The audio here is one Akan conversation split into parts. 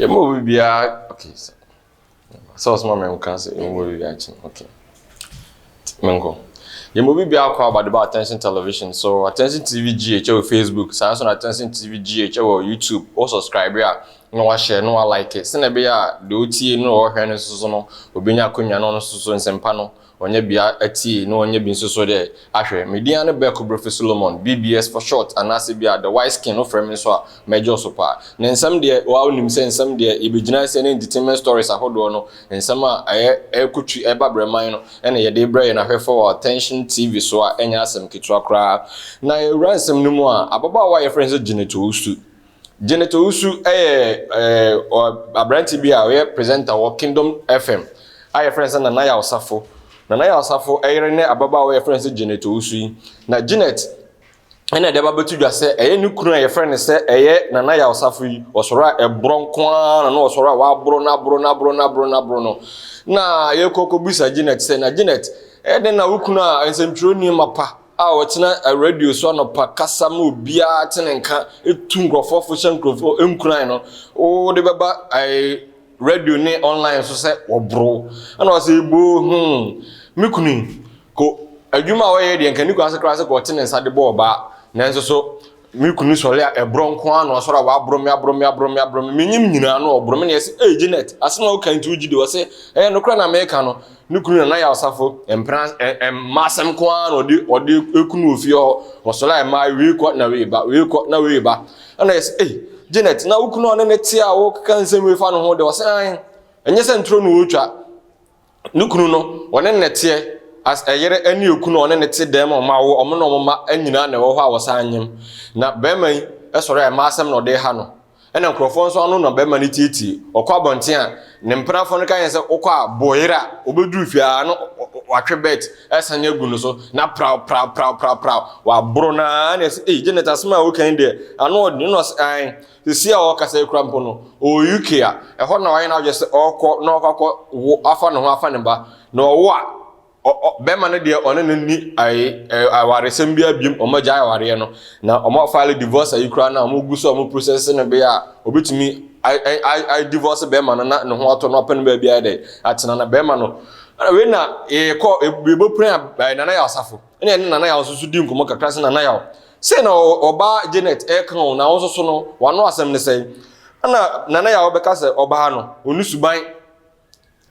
Yemo bibia okay. So small men can say yemo bibia chin. Okay. Mengo. Yemo bibia kwa about Attention Television. So Attention TV GH or Facebook, so Attention TV GH or YouTube or subscribe ya. No share no like it. Send be ya do tie no or hwe no so no obinya konwa no so nsempa no onye bia atie no onye bi nso de ahwe media no be Professor Solomon BBS for short and as bia the white skin no frame so major so pa ne nsam de wa onim se nsam de ebegina se ne entertainment stories ahodo no nsam a ekutwi eba breman no ene ye de bre na hwe for Attention TV so a enya asem kitwa kra na ewransem no mu a ababa wa ye friends Geneto Usu Geneto Usu abranti bia we presenter wo Kingdom FM aye friends na ya osafo Nana Osafo eyere ne ababa we friend se Geneto Usu na Janet ena de babetu dwa se eye ne kunu ye friend se eye Nana Osafo yi osora ebronkwa na no osora wa bro no na ye koko bisa Janet se na Janet de na wukunu a ensemtro ni mapa a wotina radio so no pa kasa ma obia tenenka etu ngrofo fo shankrofo enkuran no o de baba radio ni online so say obro ana o say bo mikuni ko adwuma wo ye de nka ni ko asakra se ko tene nsa de bo ba nanso so mikuni so le ebronko ano so ra wa abro menyim nyina no obro me ne say Janet asema o kan tu gide wo say no kra na America no nikunu na ya Osafo empran masem ko ano odi ekunu ofi ho wo so la ma we ko na we ba ana say Janet na ukunu one ne tia wo kan sem we fa no ho de wo say enye se ntro no wotwa nukunu no one ne tie as eyere ani okunu one ne tie dem ma wo omo no ma anyina na wo ho a wo sa anyem na be man esoro ma asem no de ha no ene nkrofo nso no no be man titi okwa bonten a ne mprafo no kan se okwa boyira obeduru fia no watwe bet esanya gu no so na proud wa bro na ne say Janet asma wo kan de ano no si a o kasa ekrampo no o UK a eho na waye na je se okọ na okọ afa no ho afa ne ba na owo a be ma no de one no ni aware sem bia biem o maja aware no na o ma file divorce ayikra na o gu so o process ne be a obetumi I divorce be ma no na ne ho ato no open ba bia de atena na be ma no we na ko ebo pran Nana Osafo ene Nana Osafo di nkomo kakra se Nana ya say na oba Janet kan na won so no wano asem ne say na Nana ya obeka se oba ha no onusuban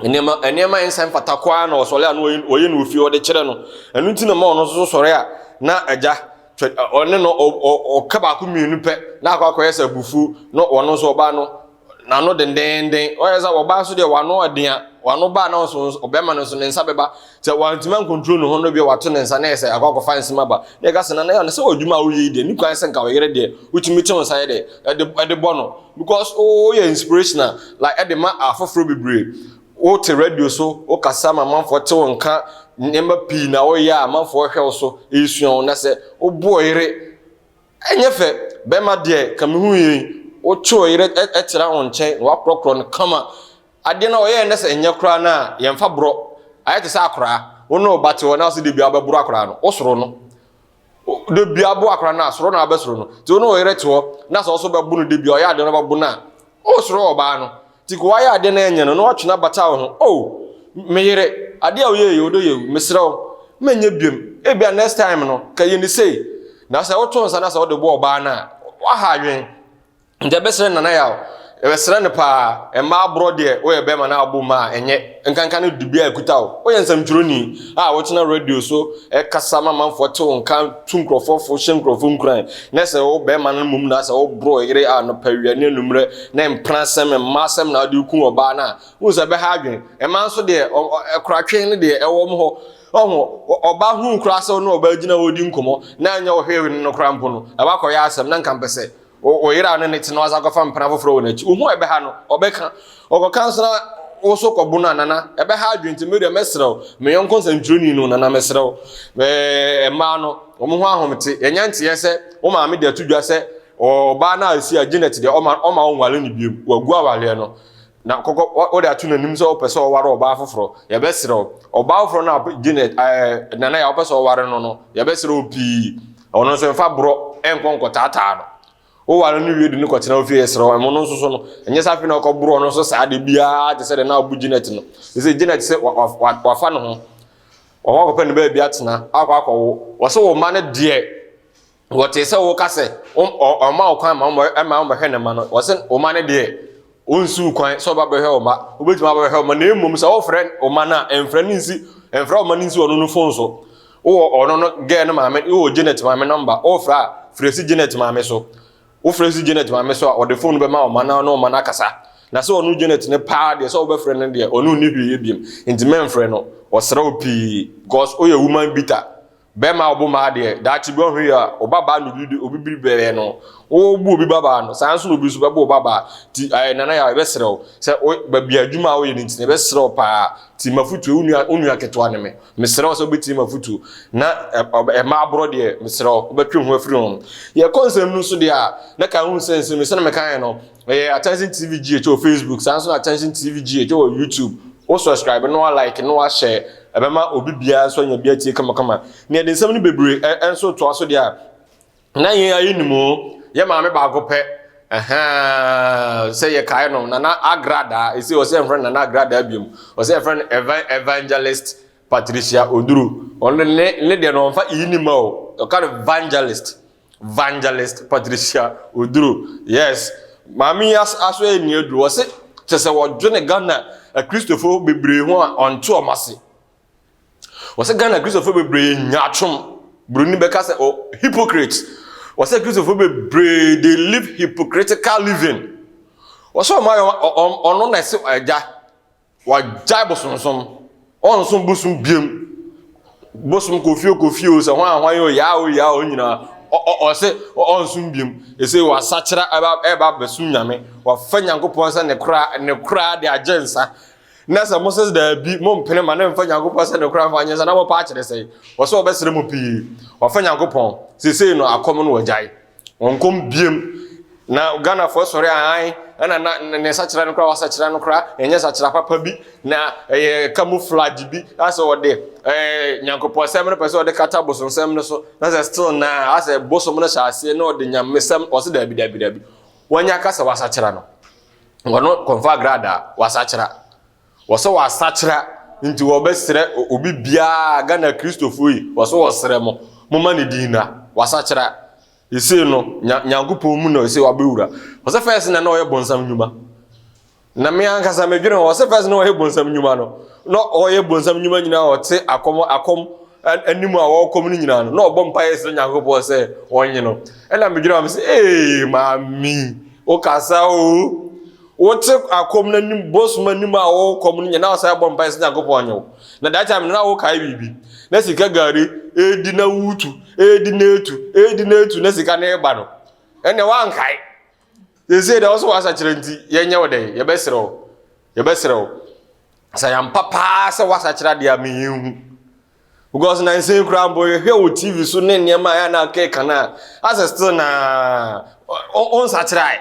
enema ensem fatakwa na osole anu oye no ofi ode kire no enu nti na ma ono so sore a na aja one no okaba ku mienu pe na akwa yesa bufu no wono so oba no na no dendenden oyeza oba so de wano adia wano ba na so obema no so ne nsa beba te wantima control no hono bi wato ne nsa na ese akwa fans maba ne ga se na na se odwuma wo yi de ni kwan se nka wo yere de utimi che on sa de de bono because you inspirational like e de ma afofro bebre o te radio so o kasa ma manfo te wonka nemba pi na o ya manfo hwe so esuon na se o boyere enyefe bema de kamhu yi o cho yere etira on chen wa krokro no kama ade na o ye na se enye kra na ye mfa bro ayete se akra wono bate wona so de bia baburu akra no osoro no de bia bo akra na asoro na abesoro no ti wono yere to na so so babu no de bia o ya de no babu na osoro oba no ti ko ya ade na enye no no twena bata wo ho meyere ade a o ye odo ye mesrew menye biem e bia next time no ka ye ni sei na se wo to nsa na se wo de bo oba na wa ha adwen nje besere Nana ya ebesere ne pa ema bro de o ye be ma na abu ma enye nkanka ne dubia ekuta o ye nsamtwironi a wo tena radio so e kasa ma manfo te nkan tunkrofo fo hyenkrofo nkran na se wo be ma na mum na se wo bro yere a no pawia ne numre na emprasem masem na de ku oba na wo se be ha adwen ema nso de ekratwe ne de ewo mo ho oba hu nkra se no oba gina wodi nkomo na anya wo hwewe no krampo no aba koya asem na nkampese o yira ne tino aza ko fa mpana foforo na chi ohu ebe ha no obeka okokansana wo so ko buna nana ebe ha adwenti me de mesrew me yonko santroni no nana mesrew ma no omo ho ahomte yenyanti yese o ma me de atudwa se oba na asi a Janet de o ma onwale ni biem wagu awale no na koko o de atu nanim so opese o ware oba afoforo ye besrew oba afoforo na Janet nana ya opese o ware no no ye besrew pi ono so mfa bro enkonko tata no o ware no wie de ne kwatena ofie esro emo no so no enye safi na okobro no so saa de bia te se de na obu Janet no se Janet se wafa no ho o ko pe ne ba bia tena akwa wo so wo ma ne de wo te se wo ka se o ma o kwan ma o hwe ne ma no wo se o ma ne de onsu kwan so ba hwe o ma obetuma ba hwe o ma na emom se wo friend o ma na enfriend nsi enfra o ma nsi ono no phone so wo ono no ge no ma me wo Janet ma me number o fra fresi Janet ma me so wo fresi Janet ma me so o de phone be ma o ma na no ma na kasa na so onu Janet ne pa de so wo be friend ne de onu ni hwie biem nti men friend no o sra opi because o ye woman bitter be ma obo ma de da chi bo hwe a obaba no bi obibiri be no wo bu obi baba no sanso no bi so be bo baba ti nana ya be sra o se ba bia adwuma wo ye nti ne be sra pa ti mafutu onu aketo ane me sra o so be ti mafutu na ma abro de me sra o be twe ho afiri no ye konsem no so de a na ka hu sense me se na me kan no Attention TV GH o Facebook sanso Attention TV GH o YouTube o subscribe no like no share ebema obi bia so nya bia tie kama ne de nsam ni bebre enso to aso de a na yen ayinimo ye ma me ba go pe say ye kai no na agrada isi o say friend na agrada biom o say friend evangelist Patricia Oduru on ne de no fa yinimo o kind of evangelist Patricia Oduru yes mami aso eni edu o say tese wo dwene Ghana a Christopher bebre ho onto omase o say Ghana Christopher bebre nyatwom bruni beka say o hypocrites o say Christopher bebre they live hypocritical living o so ma ono na se aja wa jai bosonsom onsom busum biem bosum kofio se ho ahwan yo ya o nyina o se onsum biem e se wa sachira eba besum nyame wa fa Nyankopon se ne kra de agensa na sa Moses da bi mo mpene ma na mfa Nyankopon se ne kra fa agensa na mo pa kire se wo se obesere mo pi wa fa Nyankopon se no akom no wajai wonkom biem na Ghana for sorry ai na ne sachira no kra wa sachira no kra enye sachira papa bi na camouflage bi asa ode Nyankopon sem no pese ode kata boson sem no so na say still na asa bosom no shaase na ode nyamesem o se da bi wanya kasa wa sachira no wono konfa grada wa sachira wo so wa sachira nti wo besere obi bia Ghana Christopher yi wo so wo sere mo ma ne dina wa sachira ise no Nyankopon mu no ise wa bewura wo se first na o ye bonsam nyuma na me ankasa medwene wo se first na o ye bonsam nyuma no o ye bonsam nyuma nyina o te akom animu a wo kom ni nyina no obom pa ye se Nyankopon se onye no na medwene am se mami o kasa o te akom na nim bosum animu a wo kom ni nyina o se obom pa ye se Nyankopon onye na that time na wo kai bibi na sika gari edi na wutu edi na etu na sika na eba no ene wan kai they say there also was a chirenti yenye wode ye besero sayam papa se was a chira dia mehu because na nsen kura boy hwe o TV so ne niam ya na ke kana as still na on sa chira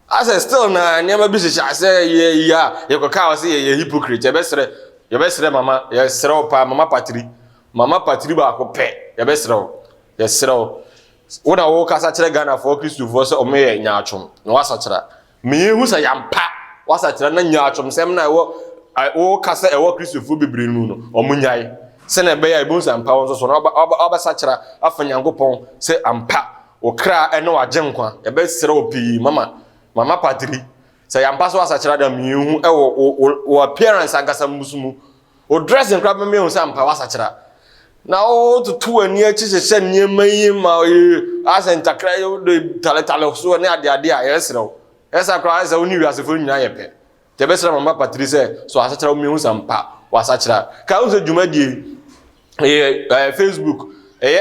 as still na niam bi se say ye ko ka o say ye hypocrite ye besere mama ye sero pa mama patri ba ko pe ye sero wona wo kasa kire Ghana for Christopher so omeye nyaatwom na wasa kira me hu sa yampa wasa kira na nyaatwom sem na wo kasa wo Christopher bebre nu no omunyai se na be ya ibu sa ampa won so na oba sa kira afa Nyankopon se ampa wo kra ene waje nkwa ye be sere opi mama patri se yampa so wasa kira da me hu wo appearance agasa musumu o dressing kra me hu sa ampa wasa kira na o to ani achi se nyema yi ma asenta kra yo de tale so ne ade a yesrew esa kra esa oni wiase fo nyina yepe te besra mama Patrice so asachira mi hu sampa wasachira ka unse dwumadie Facebook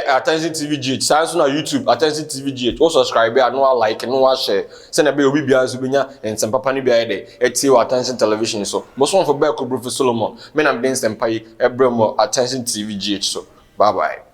Attention TV GH sanso na YouTube Attention TV GH o subscribe and no like no share se na be obi bia so benya ensem papa ni bia de eti wa Attention Television so mo so for back Bro Solomon me na be ensem pai ebremo Attention TV GH so bye bye.